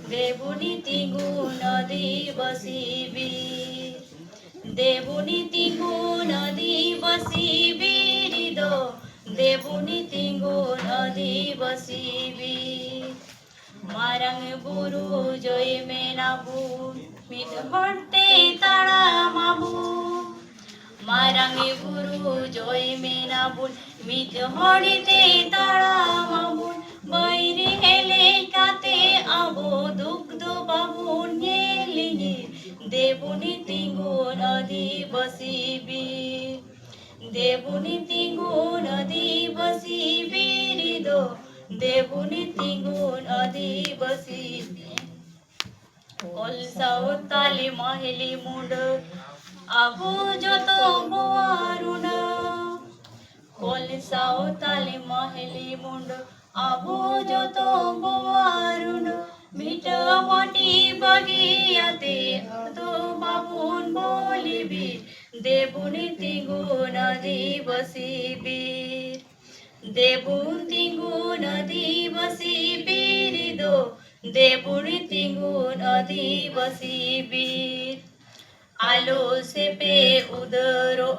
देवनीति गुण दिवसी वीर देवनीति गुण दिवसी वीर देवनीति गुण दिवसी वीर मारंग बुरु जय मेनाबू मित भरते तारा माबू मारंग बुरु जय मेनाबुल मित हरिते तारा माबुल बैरी हेले काते आबो दुग्ध बाबुल नेलिनी देवनीति गुण दिवसी वीर देवनीति गुण दिवसी वीर दो देवनीति गुण दिवसी कलसाओ ताली महली मुंड आबो जत बोआरुण कलसाओ ताली महली मुंड आबो जत बोआरुण मिठा माटी बागियाते तो बाबुन बोलिबी देवनीति गुण दिवसी वीर देवनीति गुण दिवसी वीर दो देवनीति गुण दिवसी वीर आलो से पे उदरो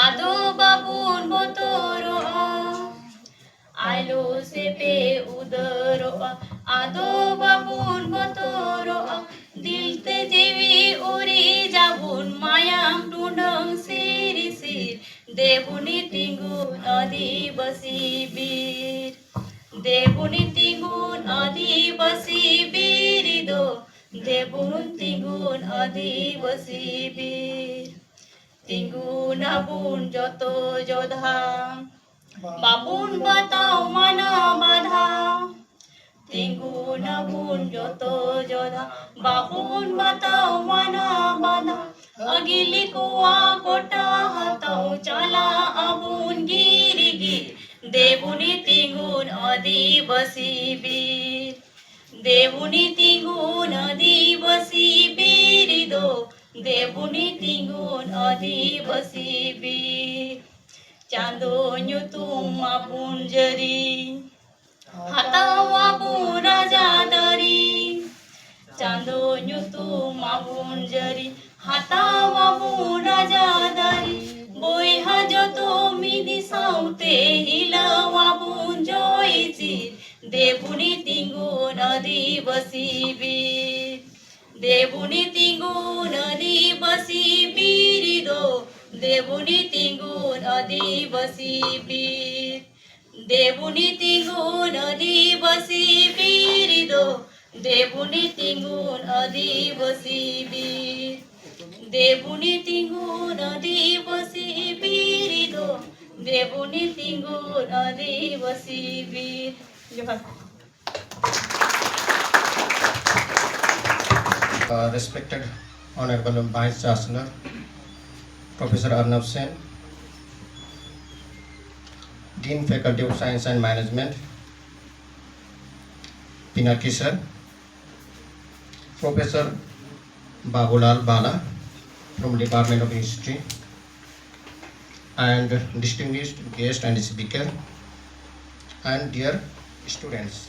आदो बाबुन बोतरो आलो से पे उदरो आदो बाबुन बोतरो दिलते जीवी उरी जाबुन मायाम टुंडंग सिरी सिर देवनीति गुण दिवसी वीर देवनीति गुण दिवसी वीर दो देवनीति गुण दिवसी वीर तिंगुन बुन जतो जोधा बाबुन बताओ माना बाधा तिंगुन बुन जतो जोधा बाबुन बताओ माना बाधा अगिली कुआ कोटा हताओ चला अबुन गिरी गिर देवनीति गुण दिवसी वीर देवनीति गुण दिवसी वीर दो देवनीति गुण दिवसी वीर चांदो ᱧᱩᱛᱩᱢ आपुन जरी हाताओ आबो राजा दरी चांदो ᱧᱩᱛᱩᱢ आपुन जरी हाताओ आबो राजा दरी बोयहा जतो मिदी साउते हिलाओ आबुन जयचिर देवनीति गुण दिवसी वीर देवनीति गुण दिवसी वीर दो देवनीति गुण दिवसी वीर देवनीति गुण दिवसी वीर दो देवनीति गुण दिवसी वीर देवनीति गुण दिवसी वीर दो देवनीति गुण दिवसी वीर Respected Honorable Vice Chancellor Professor Arnab Sen, Dean Faculty of Science and Management Pinaki Sir, Professor Babulal Bala from Department of History, and distinguished guest and speaker, and dear students.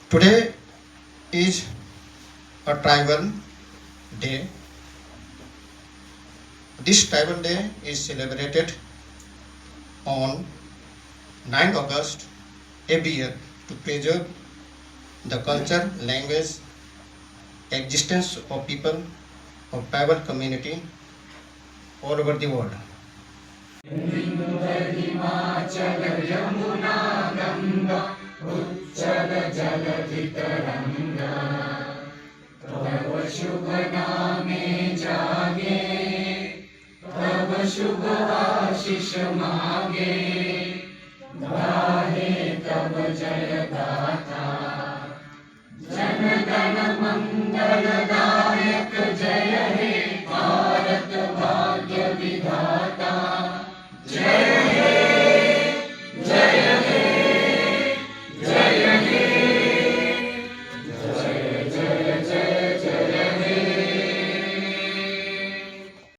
Today is a tribal day. This tribal day is celebrated on 9 August every year to preserve the culture, language, existence of people of tribal community all over the world. तव शुभ नामे जागे तव शुभ आशीष मागे गाहे तव जय गाथा जन गण मंगल